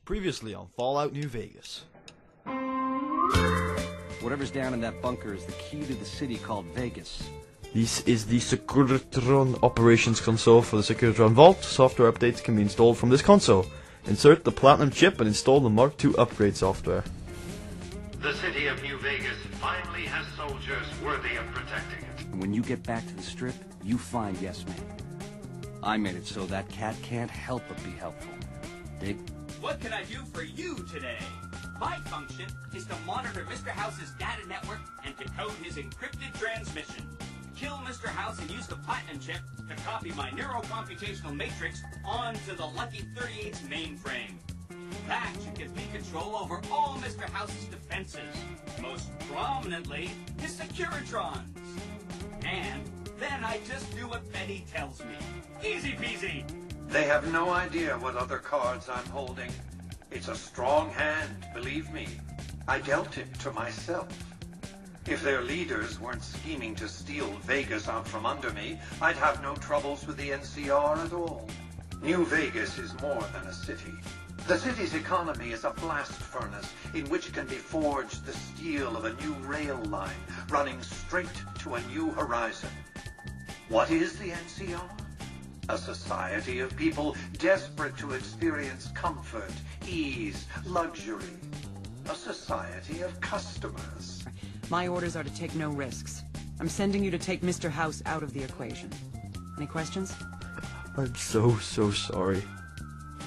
Previously on Fallout New Vegas. Whatever's down in that bunker is the key to the city called Vegas. This is the Securitron operations console for the Securitron Vault. Software updates can be installed from this console. Insert the Platinum chip and install the Mark II upgrade software. The city of New Vegas finally has soldiers worthy of protecting it. And when you get back to the Strip, you find Yes Man. I made it so that cat can't help but be helpful. Dig? What can I do for you today? My function is to monitor Mr. House's data network and decode his encrypted transmission. Kill Mr. House and use the Platinum chip to copy my neurocomputational matrix onto the Lucky 38's mainframe. That should give me control over all Mr. House's defenses, most prominently his Securitrons. And then I just do what Betty tells me. Easy peasy. They have no idea what other cards I'm holding. It's a strong hand, believe me. I dealt it to myself. If their leaders weren't scheming to steal Vegas out from under me, I'd have no troubles with the NCR at all. New Vegas is more than a city. The city's economy is a blast furnace in which can be forged the steel of a new rail line running straight to a new horizon. What is the NCR? A society of people desperate to experience comfort, ease, luxury. A society of customers. My orders are to take no risks. I'm sending you to take Mr. House out of the equation. Any questions? I'm so sorry.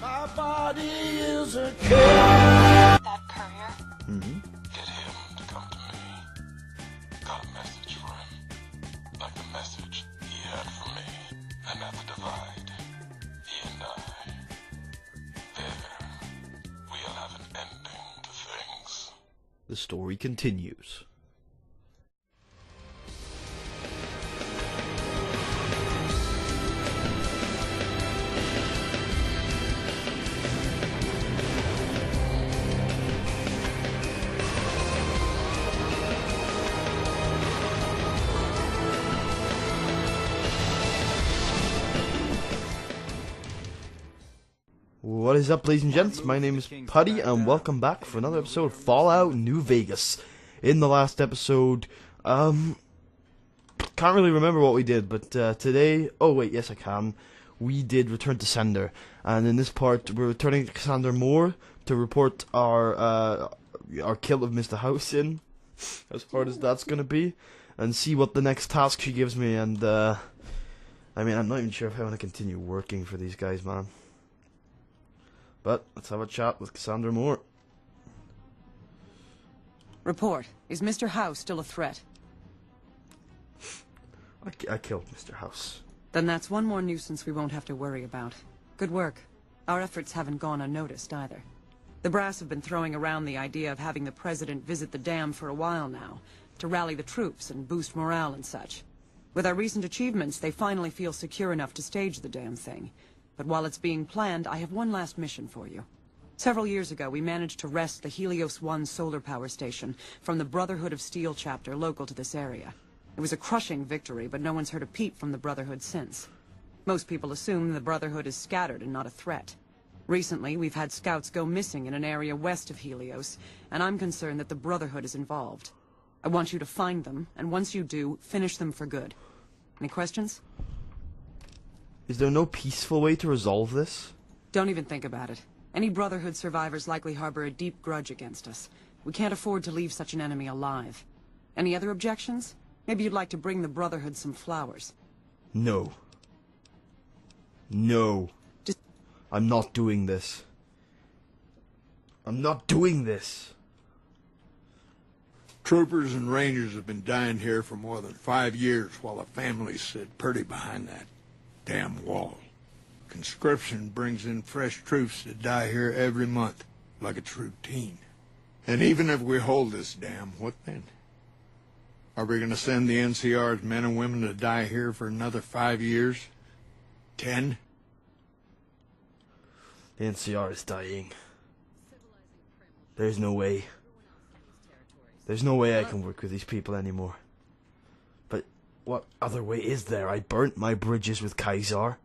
My body is a killer. That courier? Mm-hmm. Get him to come to me. Got a message for him. Like the message he had for me. And at the divide, he and I, there, we'll have an ending to things. The story continues. What is up, ladies and gents? My name is Putty, and welcome back for another episode of Fallout New Vegas. In the last episode, can't really remember what we did, but today, oh wait, yes I can. We did return to Sender, and in this part, we're returning to Cassandra Moore to report our kill of Mr. House in, as hard as that's gonna be, and see what the next task she gives me. And I mean, I'm not even sure if I want to continue working for these guys, man. But let's have a chat with Cassandra Moore. Report. Is Mr. House still a threat? I killed Mr. House. Then that's one more nuisance we won't have to worry about. Good work. Our efforts haven't gone unnoticed either. The brass have been throwing around the idea of having the president visit the dam for a while now, to rally the troops and boost morale and such. With our recent achievements, they finally feel secure enough to stage the damn thing. But while it's being planned, I have one last mission for you. Several years ago, we managed to wrest the Helios 1 solar power station from the Brotherhood of Steel chapter local to this area. It was a crushing victory, but no one's heard a peep from the Brotherhood since. Most people assume the Brotherhood is scattered and not a threat. Recently, we've had scouts go missing in an area west of Helios, and I'm concerned that the Brotherhood is involved. I want you to find them, and once you do, finish them for good. Any questions? Is there no peaceful way to resolve this? Don't even think about it. Any Brotherhood survivors likely harbor a deep grudge against us. We can't afford to leave such an enemy alive. Any other objections? Maybe you'd like to bring the Brotherhood some flowers. No. No. Just... I'm not doing this. I'm not doing this. Troopers and rangers have been dying here for more than 5 years while the families sit pretty behind that damn wall. Conscription brings in fresh troops that die here every month, like it's routine. And even if we hold this dam, what then? Are we going to send the NCR's men and women to die here for another 5 years? 10? The NCR is dying. There's no way. There's no way I can work with these people anymore. But what other way is there? I burnt my bridges with Kaiser.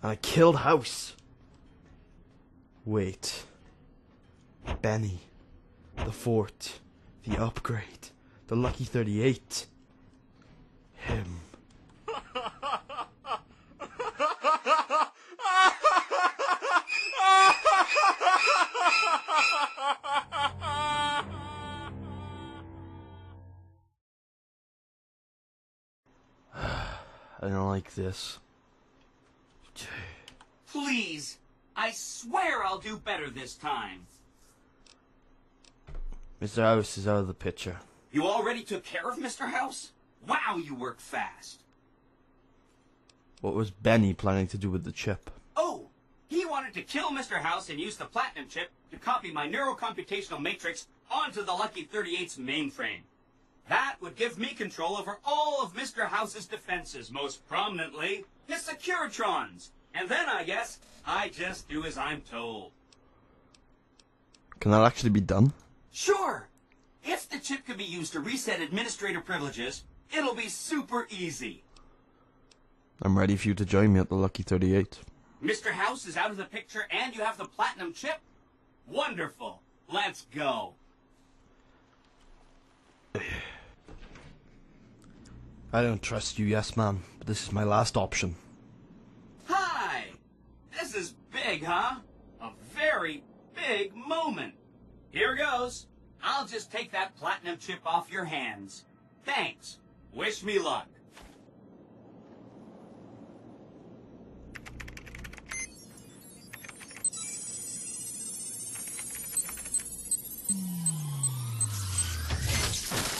And I killed House. Wait. Benny. The fort. The upgrade. The Lucky 38. Him. I don't like this. Please, I swear I'll do better this time. Mr. House is out of the picture. You already took care of Mr. House? Wow, you work fast. What was Benny planning to do with the chip? Oh, he wanted to kill Mr. House and use the platinum chip to copy my neurocomputational matrix onto the Lucky 38's mainframe. That would give me control over all of Mr. House's defenses, most prominently his Securitrons. And then, I guess, I just do as I'm told. Can that actually be done? Sure. If the chip can be used to reset administrator privileges, it'll be super easy. I'm ready for you to join me at the Lucky 38. Mr. House is out of the picture and you have the platinum chip? Wonderful. Let's go. I don't trust you, yes man, but this is my last option. Hi! This is big, huh? A very big moment. Here goes. I'll just take that platinum chip off your hands. Thanks. Wish me luck.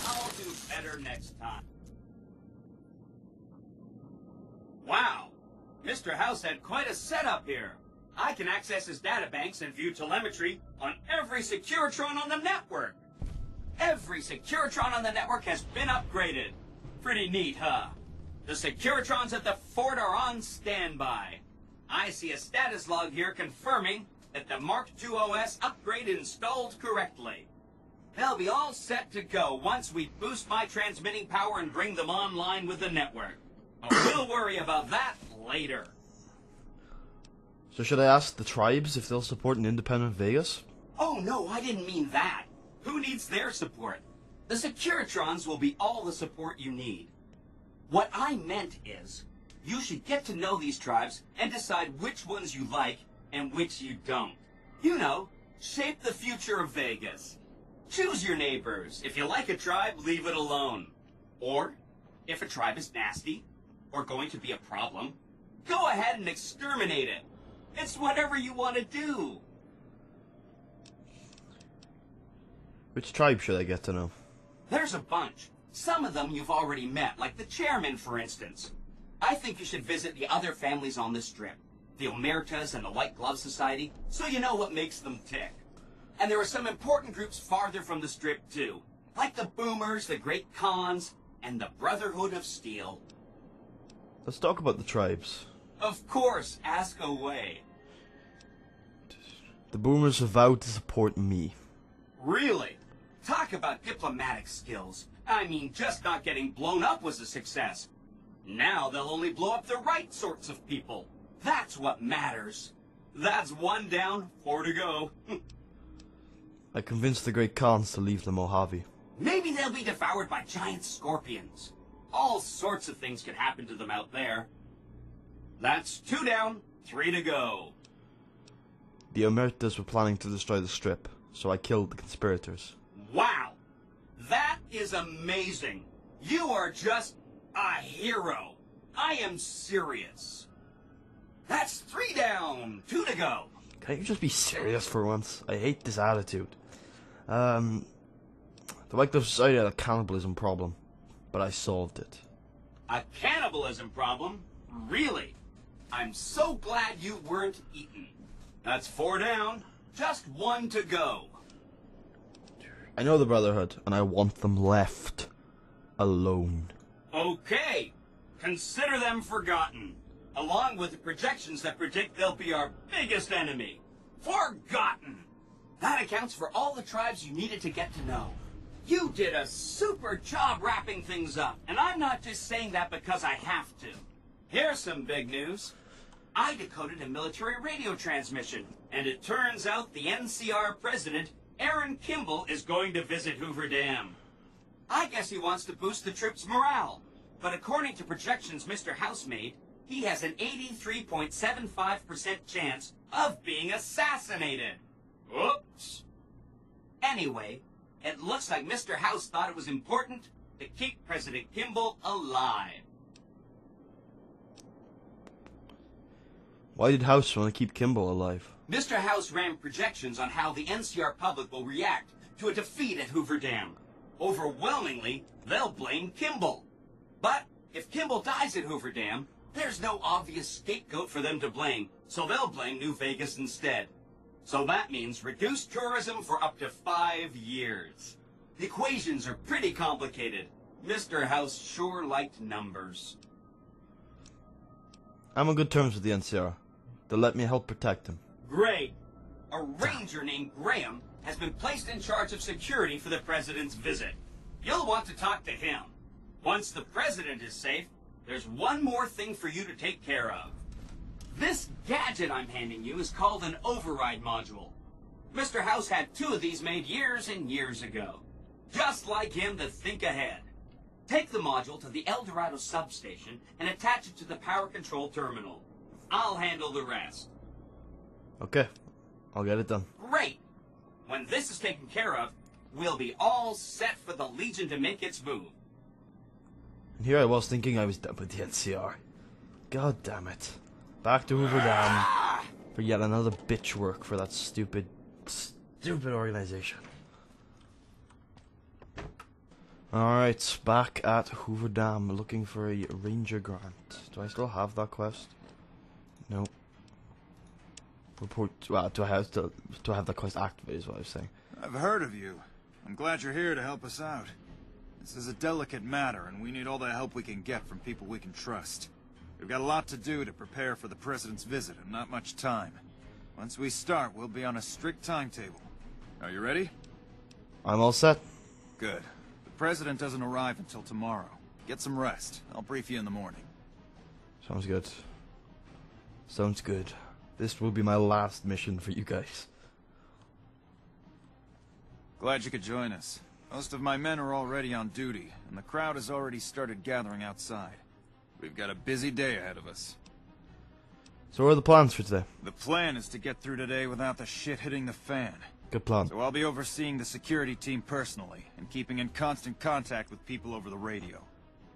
I'll do better next time. Wow. Mr. House had quite a setup here. I can access his databanks and view telemetry on every Securitron on the network. Every Securitron on the network has been upgraded. Pretty neat, huh? The Securitrons at the fort are on standby. I see a status log here confirming that the Mark II OS upgrade installed correctly. They'll be all set to go once we boost my transmitting power and bring them online with the network. But we'll worry about that later. So should I ask the tribes if they'll support an independent Vegas? Oh no, I didn't mean that. Who needs their support? The Securitrons will be all the support you need. What I meant is, you should get to know these tribes and decide which ones you like and which you don't. You know, shape the future of Vegas. Choose your neighbors. If you like a tribe, leave it alone. Or, if a tribe is nasty, or going to be a problem, go ahead and exterminate it. It's whatever you want to do. Which tribe should I get to know? There's a bunch. Some of them you've already met, like the chairman, for instance. I think you should visit the other families on the strip, the Omertas and the White Glove Society, so you know what makes them tick. And there are some important groups farther from the strip, too, like the Boomers, the Great Khans, and the Brotherhood of Steel. Let's talk about the tribes. Of course, ask away. The Boomers have vowed to support me. Really? Talk about diplomatic skills. I mean, just not getting blown up was a success. Now they'll only blow up the right sorts of people. That's what matters. That's 1 down, 4 to go. I convinced the Great Khans to leave the Mojave. Maybe they'll be devoured by giant scorpions. All sorts of things could happen to them out there. That's 2 down, 3 to go. The Omertas were planning to destroy the strip, so I killed the conspirators. Wow! That is amazing. You are just a hero. I am serious. That's 3 down, 2 to go. Can't you just be serious for once? I hate this attitude. The White Glove Society had a cannibalism problem, but I solved it. A cannibalism problem? Really? I'm so glad you weren't eaten. That's 4 down, just 1 to go. I know the Brotherhood, and I want them left alone. Okay, consider them forgotten, along with the projections that predict they'll be our biggest enemy. Forgotten! That accounts for all the tribes you needed to get to know. You did a super job wrapping things up, and I'm not just saying that because I have to. Here's some big news. I decoded a military radio transmission, and it turns out the NCR president, Aaron Kimball, is going to visit Hoover Dam. I guess he wants to boost the troops' morale, but according to projections Mr. House made, he has an 83.75% chance of being assassinated. Oops. Anyway, it looks like Mr. House thought it was important to keep President Kimball alive. Why did House want to keep Kimball alive? Mr. House ran projections on how the NCR public will react to a defeat at Hoover Dam. Overwhelmingly, they'll blame Kimball. But if Kimball dies at Hoover Dam, there's no obvious scapegoat for them to blame, so they'll blame New Vegas instead. So that means reduced tourism for up to 5 years. The equations are pretty complicated. Mr. House sure liked numbers. I'm on good terms with the NCR. They'll let me help protect him. Great. A ranger named Graham has been placed in charge of security for the president's visit. You'll want to talk to him. Once the president is safe, there's one more thing for you to take care of. This gadget I'm handing you is called an override module. Mr. House had 2 of these made years and years ago. Just like him to think ahead. Take the module to the El Dorado substation and attach it to the power control terminal. I'll handle the rest. Okay, I'll get it done. Great! When this is taken care of, we'll be all set for the Legion to make its move. And here I was thinking I was done with the NCR. God damn it. Back to Hoover Dam for yet another bitch work for that stupid organization. Alright, back at Hoover Dam looking for a ranger grant. Do I still have that quest? No. Report. Well, do I have that quest activated? Is what I was saying. I've heard of you. I'm glad you're here to help us out. This is a delicate matter, and we need all the help we can get from people we can trust. We've got a lot to do to prepare for the president's visit, and not much time. Once we start, we'll be on a strict timetable. Are you ready? I'm all set. Good. The president doesn't arrive until tomorrow. Get some rest. I'll brief you in the morning. Sounds good. Sounds good. This will be my last mission for you guys. Glad you could join us. Most of my men are already on duty, and the crowd has already started gathering outside. We've got a busy day ahead of us. So what are the plans for today? The plan is to get through today without the shit hitting the fan. Good plan. So I'll be overseeing the security team personally, and keeping in constant contact with people over the radio.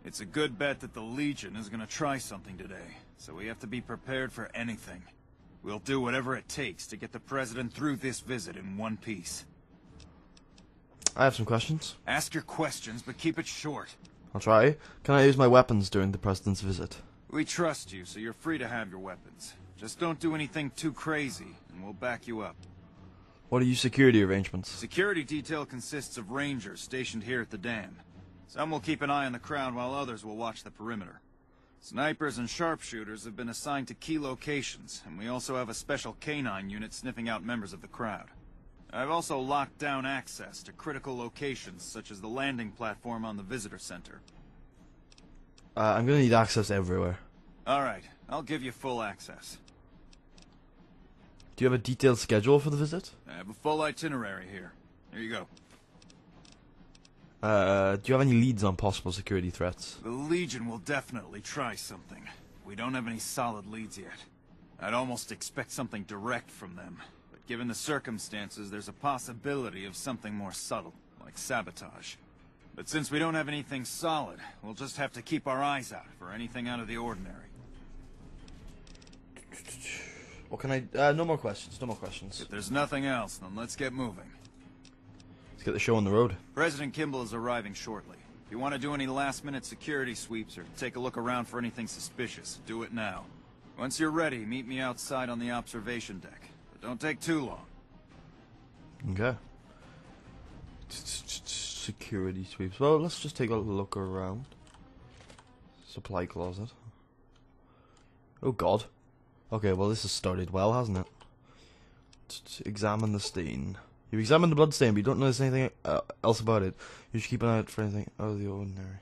It's a good bet that the Legion is gonna try something today, so we have to be prepared for anything. We'll do whatever it takes to get the president through this visit in one piece. I have some questions. Ask your questions, but keep it short. I'll try. Can I use my weapons during the president's visit? We trust you, so you're free to have your weapons. Just don't do anything too crazy, and we'll back you up. What are your security arrangements? Security detail consists of rangers stationed here at the dam. Some will keep an eye on the crowd while others will watch the perimeter. Snipers and sharpshooters have been assigned to key locations, and we also have a special canine unit sniffing out members of the crowd. I've also locked down access to critical locations, such as the landing platform on the visitor center. I'm gonna need access everywhere. Alright, I'll give you full access. Do you have a detailed schedule for the visit? I have a full itinerary here. Here you go. Do you have any leads on possible security threats? The Legion will definitely try something. We don't have any solid leads yet. I'd almost expect something direct from them. But given the circumstances, there's a possibility of something more subtle, like sabotage. But since we don't have anything solid, we'll just have to keep our eyes out for anything out of the ordinary. What can I... no more questions, no more questions. If there's nothing else, then let's get moving. Let's get the show on the road. President Kimball is arriving shortly. If you want to do any last-minute security sweeps or take a look around for anything suspicious, do it now. Once you're ready, meet me outside on the observation deck. But don't take too long. Okay. Security sweeps. Well, let's just take a look around. Supply closet. Oh god. Okay, well this has started well, hasn't it? Examine the stain. You've examined the blood stain, but you don't notice anything else about it. You should keep an eye out for anything out of the ordinary.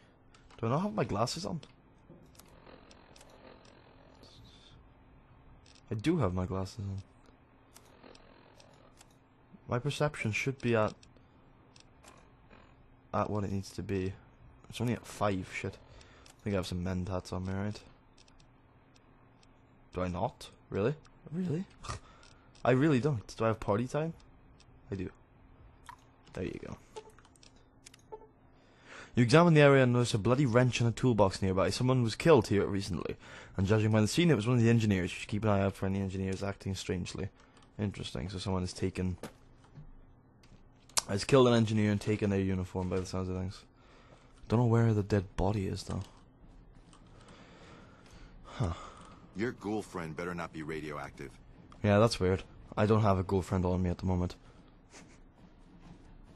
Do I not have my glasses on? I do have my glasses on. My perception should be at what it needs to be. It's only at 5, shit. I think I have some men tats on me, right? Do I not? Really? Really? I really don't. Do I have party time? I do. There you go. You examine the area and notice a bloody wrench and a toolbox nearby. Someone was killed here recently, and judging by the scene, it was one of the engineers. You should keep an eye out for any engineers acting strangely. Interesting. So someone has killed an engineer and taken their uniform by the sounds of things. Don't know where the dead body is though. Huh. Your ghoul friend better not be radioactive. Yeah, that's weird. I don't have a ghoul friend on me at the moment.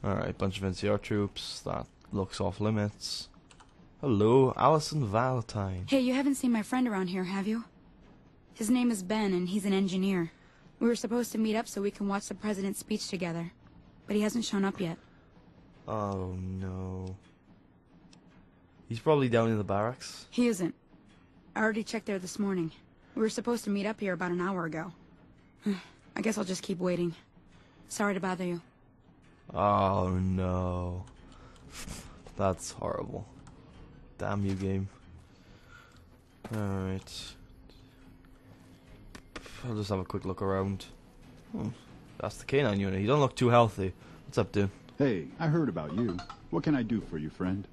Alright, bunch of NCR troops. That looks off limits. Hello, Allison Valentine. Hey, you haven't seen my friend around here, have you? His name is Ben, and he's an engineer. We were supposed to meet up so we can watch the president's speech together. But he hasn't shown up yet. Oh, no. He's probably down in the barracks. He isn't. I already checked there this morning. We were supposed to meet up here about an hour ago. I guess I'll just keep waiting. Sorry to bother you. Oh, no. That's horrible. Damn you, game. Alright. I'll just have a quick look around. That's the canine unit. You don't look too healthy. What's up, dude? Hey, I heard about you. What can I do for you, friend?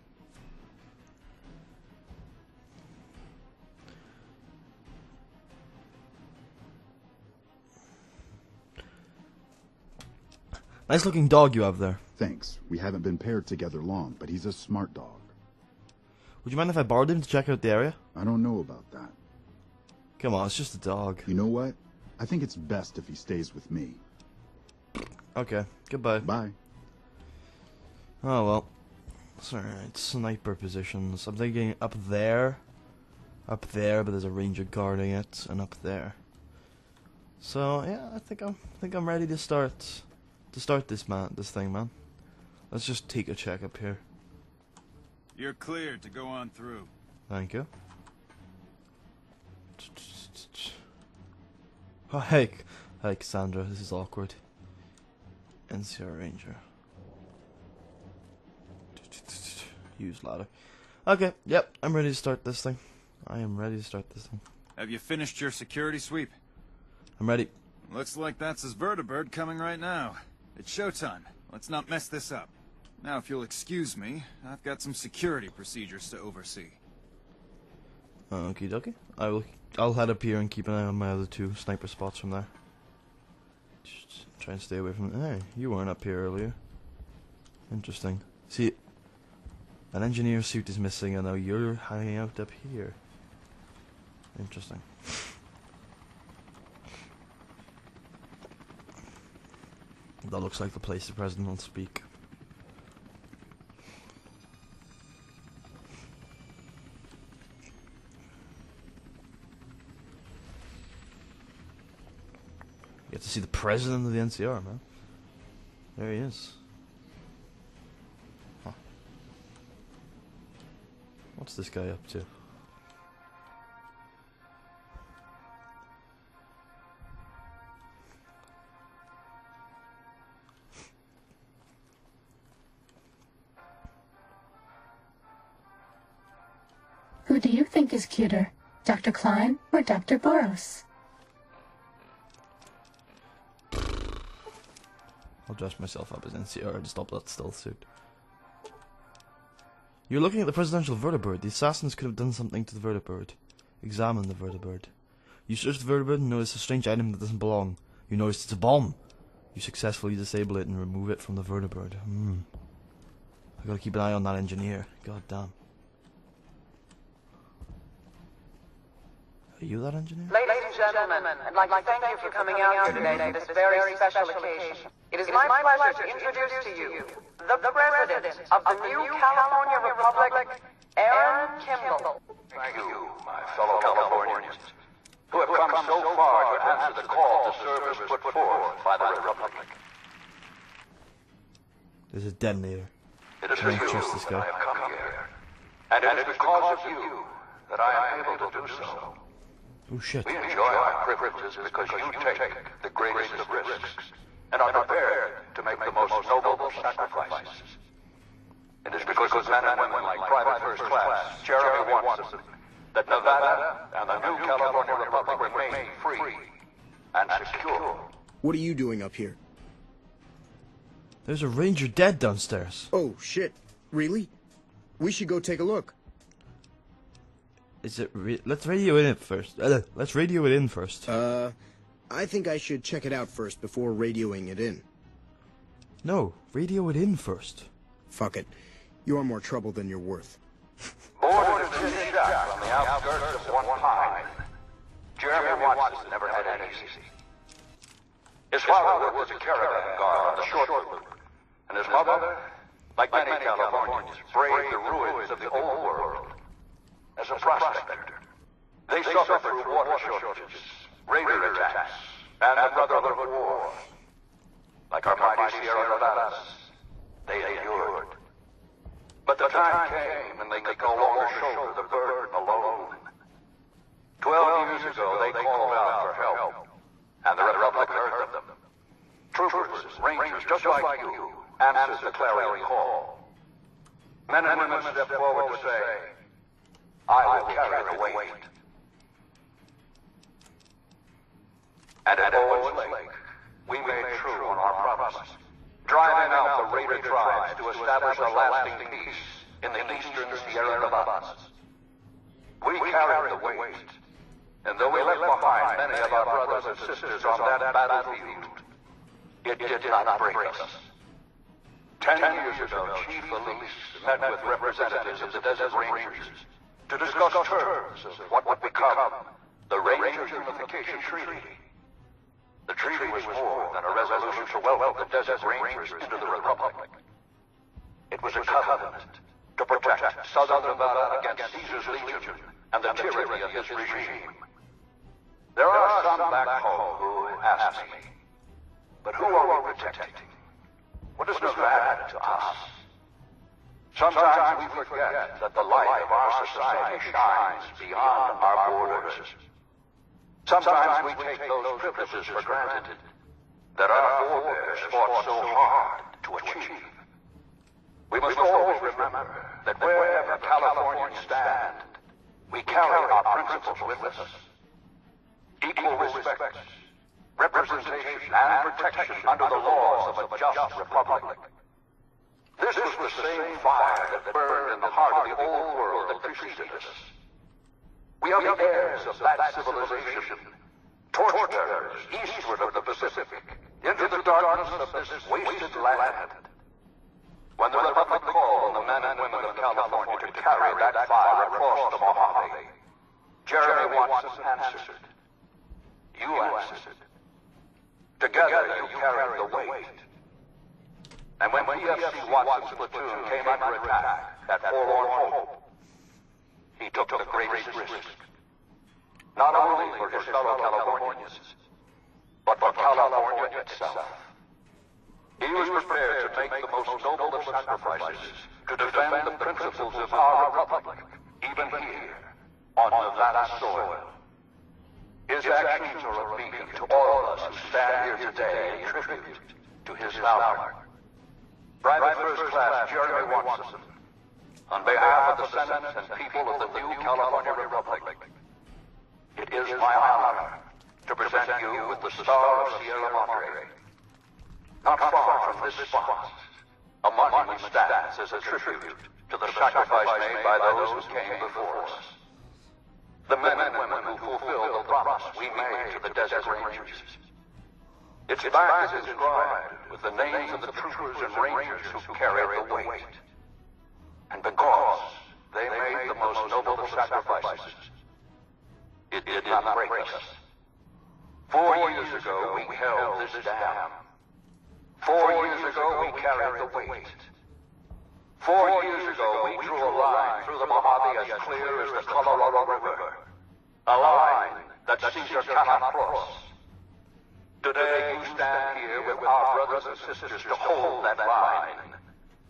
Nice looking dog you have there. Thanks. We haven't been paired together long, but he's a smart dog. Would you mind if I borrowed him to check out the area? I don't know about that. Come on, it's just a dog. You know what? I think it's best if he stays with me. Okay, goodbye. Bye. Oh well. It's alright. Sniper positions. I'm thinking up there, but there's a ranger guarding it, and up there. So yeah, I think I'm ready to start this thing, man. Let's just take a check up here. You're cleared to go on through. Thank you. Oh, hey, Cassandra, this is awkward. NCR Ranger. Use ladder. Okay, yep, I'm ready to start this thing. I am ready to start this thing. Have you finished your security sweep? I'm ready. Looks like that's his vertibird coming right now. It's showtime. Let's not mess this up. Now, if you'll excuse me, I've got some security procedures to oversee. Okie dokie. I'll head up here and keep an eye on my other 2 sniper spots from there. Just try and stay away from. Hey, you weren't up here earlier. Interesting. See, an engineer suit is missing, and now you're hanging out up here. Interesting. That looks like the place the president will speak. You get to see the president of the NCR, man. There he is. Huh. What's this guy up to? Who do you think is cuter, Dr. Klein or Dr. Boros? I'll dress myself up as NCR to stop that stealth suit. You're looking at the presidential vertibird. The assassins could have done something to the vertibird. Examine the vertibird. You search the vertibird and notice a strange item that doesn't belong. You notice it's a bomb. You successfully disable it and remove it from the vertibird. I gotta keep an eye on that engineer. God damn. Are you that engineer? Ladies and gentlemen, I'd like to thank you for coming out here today for this very special occasion. It is my pleasure to introduce to you the President of the new California Republic, Aaron Kimball. Thank you, my fellow Californians, who have come so far to answer the call to service put forth by the Republic. There's a detonator. It is for you that I have come here, and it is because of you that I am able to do so. Oh shit. We enjoy our privileges because you take the greatest of risks and are prepared to make the most noble sacrifices. It is because of men and women like Private First Class Jeremy Watson that Nevada and the new California Republic remain free and secure. What are you doing up here? There's a ranger dead downstairs. Oh, shit. Really? We should go take a look. Is it let's radio it in first. Let's radio it in first. I think I should check it out first before radioing it in. No, radio it in first. Fuck it. You're more trouble than you're worth. Born in a shack on the outskirts of one pine, Jeremy Watson never had it easy. His father worked as a caravan guard on the short loop, and his mother, like many Californians, braved the ruins of the old world as a prospector. They suffered through water shortages, raider attacks, and the Brotherhood War. Like our mighty Sierra Nevadas, they endured. But the time came when they could no longer shoulder the burden alone. 12 years ago, they called out for help, and the Republic heard them. Troopers, rangers, just like you, answered the clarion call. Men and women stepped forward to say, I will carry the weight. And at Owens Lake, we made true on our promise, driving out the raider tribes to establish a lasting peace in the eastern Sierra Nevadas. We carried the weight, and though we left behind many of our brothers and sisters on that battlefield, it did not break us. 10 years ago, Chief Elise met with representatives of the Desert Rangers to discuss terms of what would become the Ranger Unification Treaty. The treaty was more than a resolution to welcome the Desert Rangers into the Republic. It was a covenant to protect Southern Nevada against Caesar's Legion and the tyranny of his regime. There are some back home who ask me, but who are we protecting? What is Nevada to us? Sometimes we forget that the light of our society shines beyond our borders. Sometimes we take those privileges for granted that our forebears fought so hard to achieve. We must always remember that wherever Californians stand, we carry our principles with us. Equal respect, representation, and protection under the laws of a just republic. This was the same fire that burned in the heart of the old world that preceded us. We are the heirs of that civilization, torturers eastward of the Pacific, into the darkness of this wasted land. When the Republic called on the men and women of California to carry that fire across the Mojave, Jeremy Watson answered. You answered. Together you carried the weight. And when PFC Watson's platoon came under attack at Forlorn Hope, he took the greatest risk. Not only for his fellow Californians, but for California itself. He was prepared to make the most noble of sacrifices to defend the principles of our republic, even here, on Nevada soil. His actions are a beacon to all of us who stand here today in tribute to his valor. Private First Class Jeremy Watson, on behalf of the Senate and people of the new California Republic, it is my honor to present you with the Star of Sierra Madre. Not far from this spot, a monument stands as a tribute to the sacrifice made by those who came before us. The men and women who fulfilled the promise we made to the Desert Rangers. Its back is inscribed with the names of the troopers and rangers who carried the weight. And because they made the most noble of sacrifices, it did not break us. 4 years ago, we held this dam. 4 years ago, we carried the weight. 4 years ago, we drew a line through the Mojave as clear as the Colorado River. A line that Caesar cannot cross. Today, you stand here with our brothers and sisters to hold that line.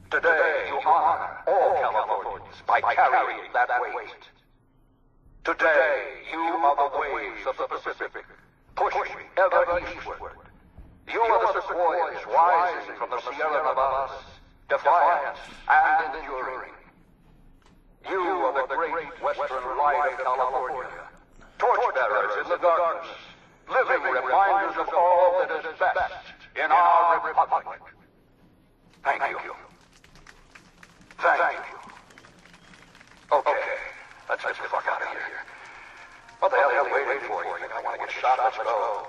Today, you honor all Californians by carrying that weight. Today, you are the waves of the Pacific, pushing ever eastward. You are the sequoias rising from the Sierra Nevadas, defiant and enduring. You are the great western light of California, torchbearers in the darkness, living reminders of all that is best in our republic. Thank you. Thank you. Okay, let's get the fuck out of here. What the hell are you waiting for? You think I want to get shot? Let's go.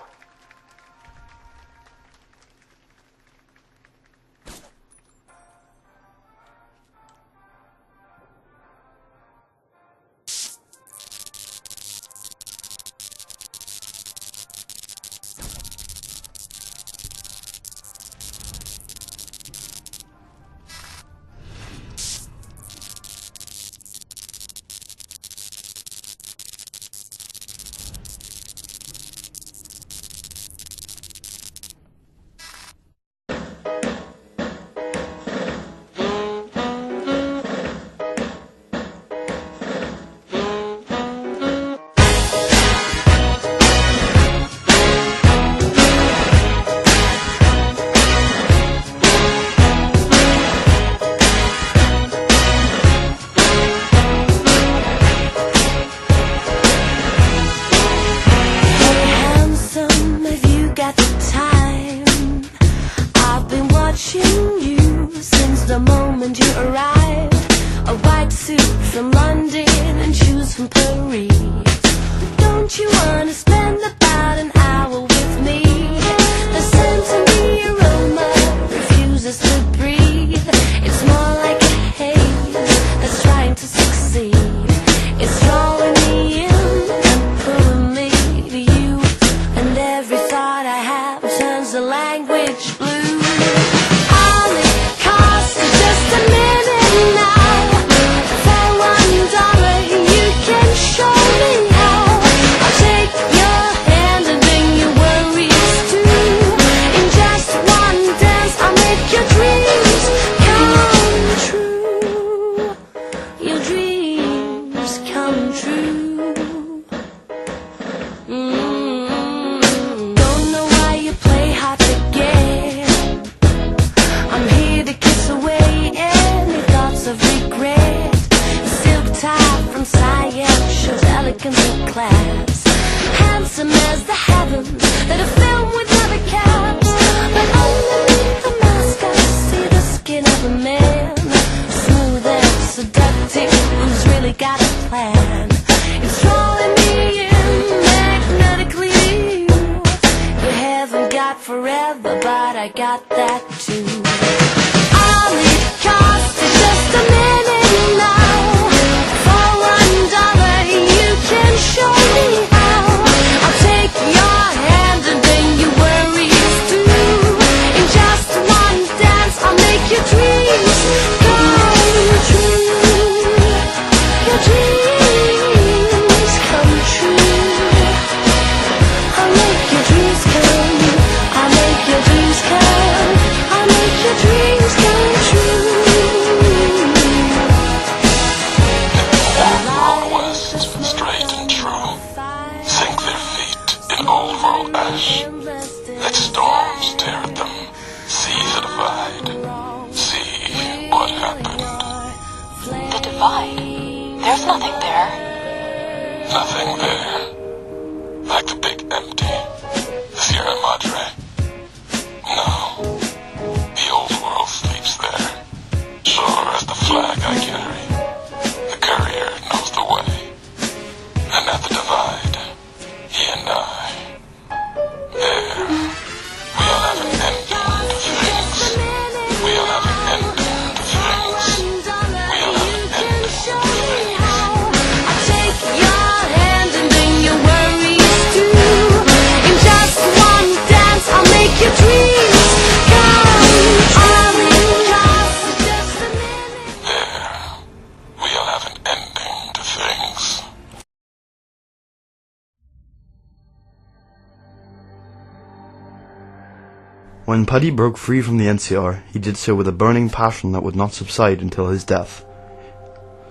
When Putty broke free from the NCR, he did so with a burning passion that would not subside until his death.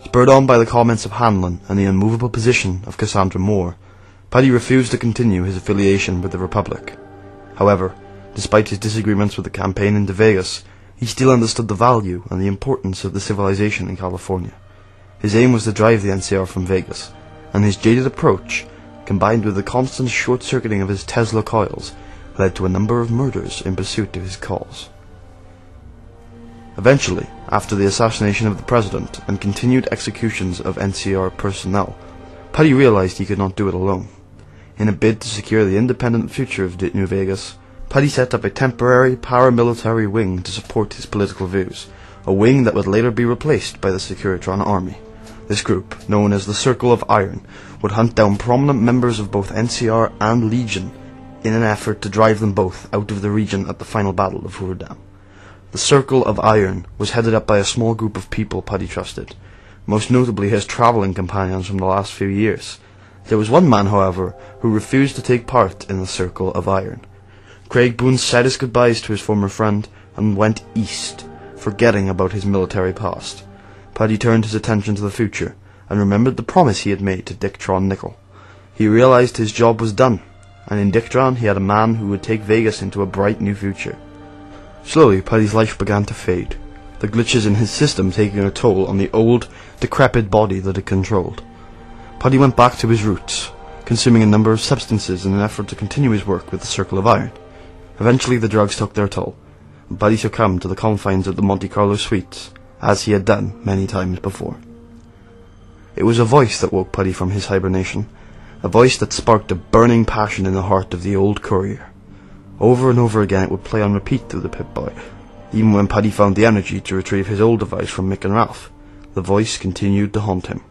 Spurred on by the comments of Hanlon and the unmovable position of Cassandra Moore, Paddy refused to continue his affiliation with the Republic. However, despite his disagreements with the campaign into Vegas, he still understood the value and the importance of the civilization in California. His aim was to drive the NCR from Vegas, and his jaded approach, combined with the constant short-circuiting of his Tesla coils, led to a number of murders in pursuit of his cause. Eventually, after the assassination of the president and continued executions of NCR personnel, Paddy realized he could not do it alone. In a bid to secure the independent future of New Vegas, Paddy set up a temporary paramilitary wing to support his political views, a wing that would later be replaced by the Securitron Army. This group, known as the Circle of Iron, would hunt down prominent members of both NCR and Legion in an effort to drive them both out of the region at the final battle of Hoover Dam. The Circle of Iron was headed up by a small group of people Paddy trusted, most notably his travelling companions from the last few years. There was one man, however, who refused to take part in the Circle of Iron. Craig Boone said his goodbyes to his former friend and went east, forgetting about his military past. Paddy turned his attention to the future and remembered the promise he had made to Dick Tron Nickel. He realized his job was done, and in Dick Tron he had a man who would take Vegas into a bright new future. Slowly, Paddy's life began to fade, the glitches in his system taking a toll on the old, decrepit body that it controlled. Paddy went back to his roots, consuming a number of substances in an effort to continue his work with the Circle of Iron. Eventually the drugs took their toll, and Paddy succumbed to the confines of the Monte Carlo suites, as he had done many times before. It was a voice that woke Paddy from his hibernation, a voice that sparked a burning passion in the heart of the old courier. Over and over again it would play on repeat through the Pip-Boy, even when Paddy found the energy to retrieve his old device from Mick and Ralph. The voice continued to haunt him.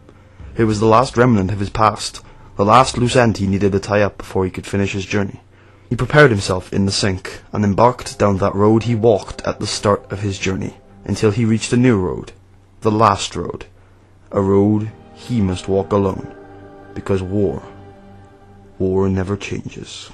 It was the last remnant of his past, the last loose end he needed to tie up before he could finish his journey. He prepared himself in the sink, and embarked down that road he walked at the start of his journey, until he reached a new road, the last road, a road he must walk alone, because war never changes.